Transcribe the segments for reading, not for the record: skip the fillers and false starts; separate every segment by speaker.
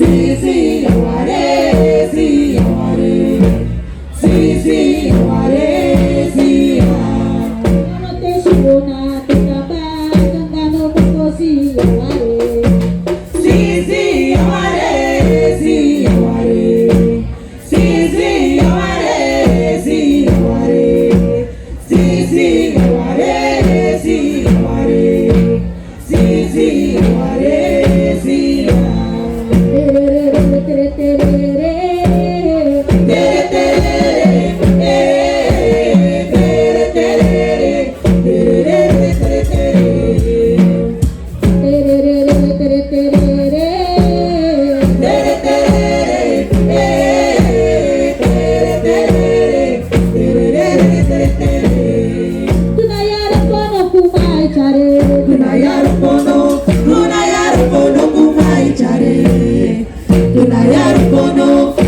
Speaker 1: sí, yo haré, sí, yo haré. Sí, sí, yo haré, sí, yo haré.
Speaker 2: No te subo na te tapa, cantando poco sí yo haré.
Speaker 1: Sí, sí, yo haré, sí, yo haré. Sí, sí, yo haré, sí, yo haré. Sí, sí, yo haré, sí, yo haré. Sí, sí, yo haré, sí, yo haré.
Speaker 2: Tere, tere, tere,
Speaker 1: Tere, tere, tere, tere, tere, tere, tere.
Speaker 2: tere, tere, tere, tunayara kono kumai chare. Chororororo kumai chare. Tunayara kono kumai chare.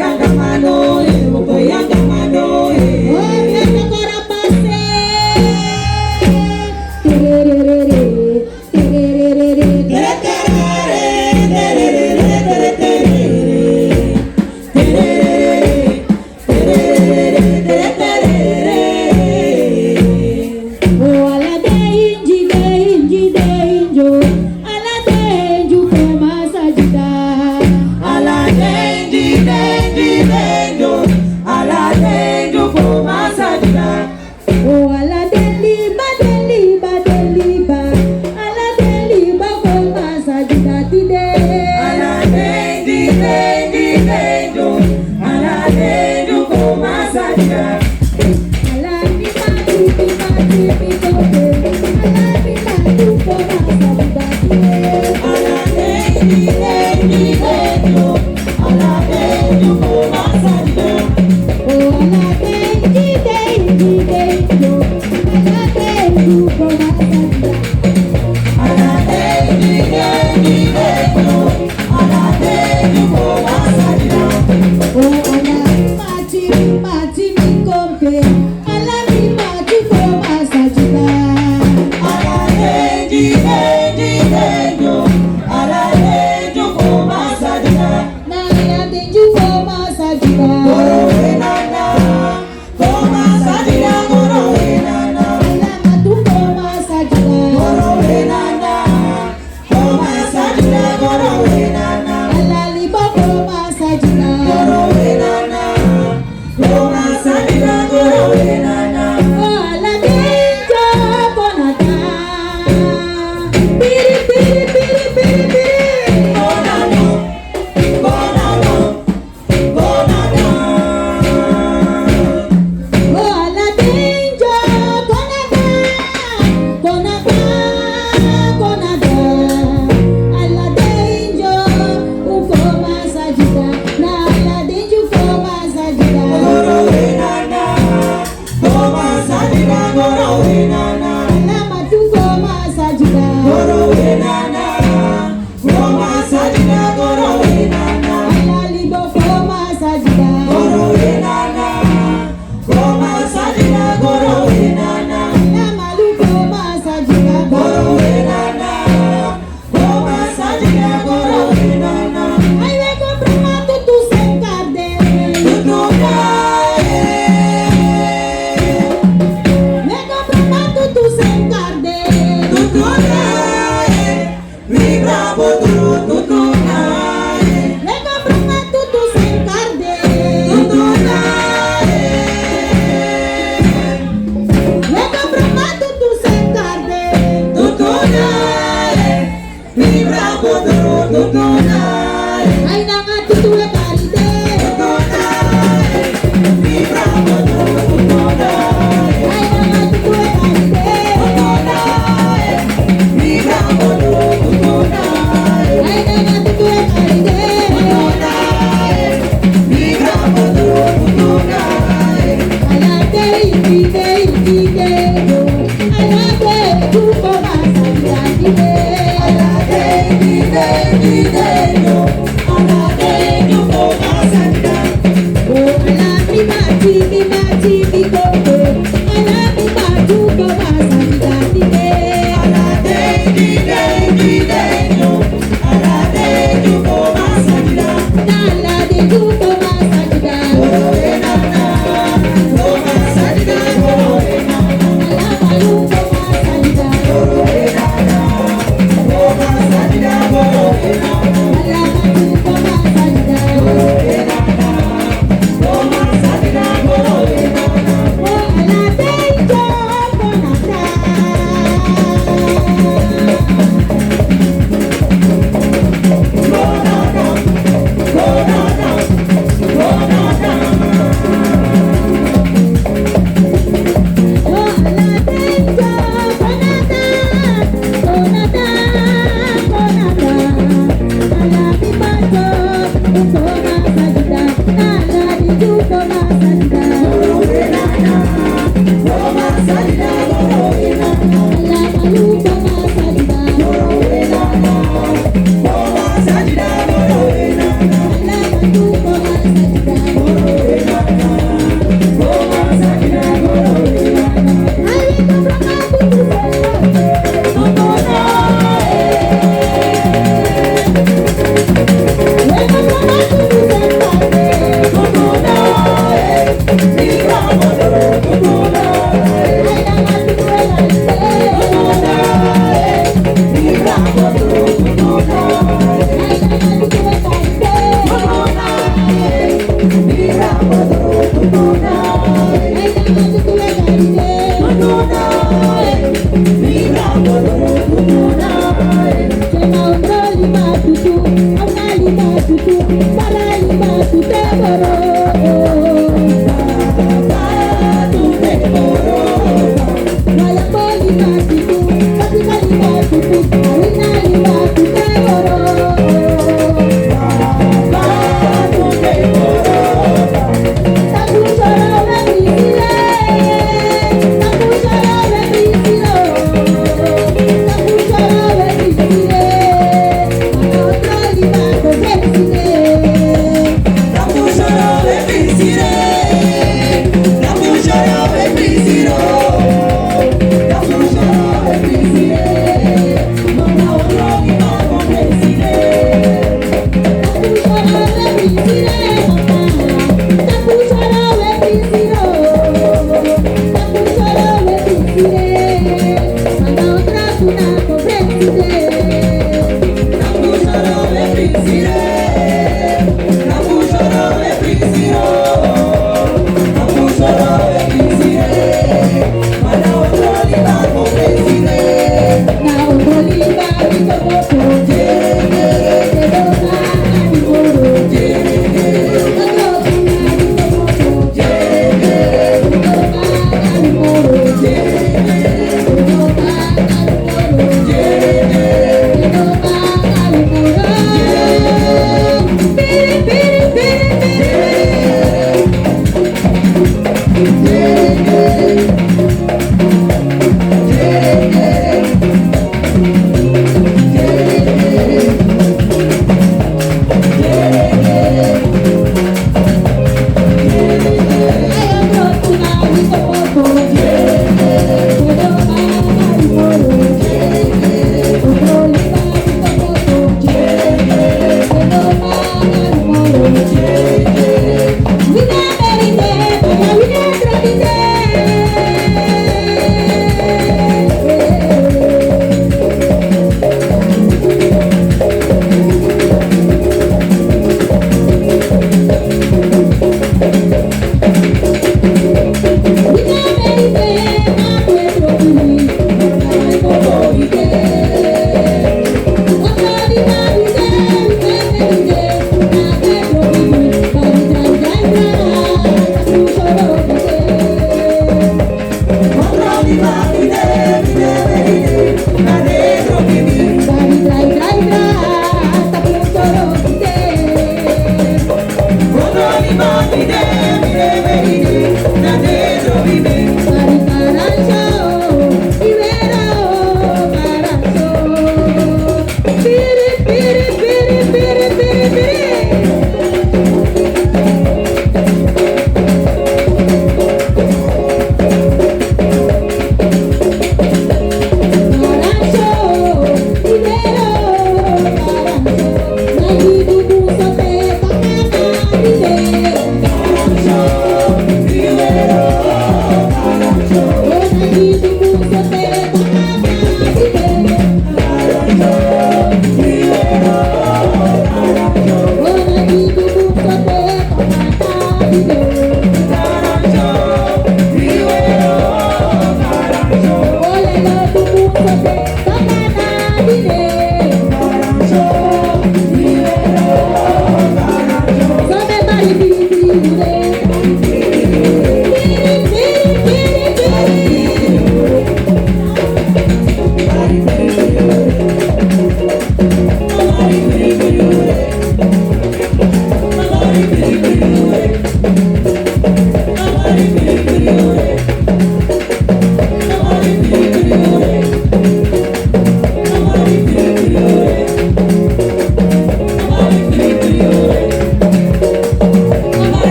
Speaker 2: Yangamano wopo yangamano he. Oh nyaka kora pase. Tererere, tererere. Oh ala denji denjo, ala denju koma sajida. Oh ala deliba, ala deliba koma sajida tide. Ala mi matu mi kote, ala mi matu koma sajida tide. Oh ala denji denjo, ala denju koma sajida. Oh ala mati mi kompe, ala mi matu koma sajida. Na ya denju koma sajida. Ala matu koma sajida. Ala liba koma sajida. Oh ala denjo konata. Piri piri piri piri piri. Oh ala denjo konata. Ala denjo ukoma sajida. Na ala denjo koma sajida. Ala matu koma sajida. Ala libo koma sajida. Ala malu koma sajida. Ay we compra matu tu senkarde. We compra matu tu senkarde. We compra matu tu senkarde. Thank you.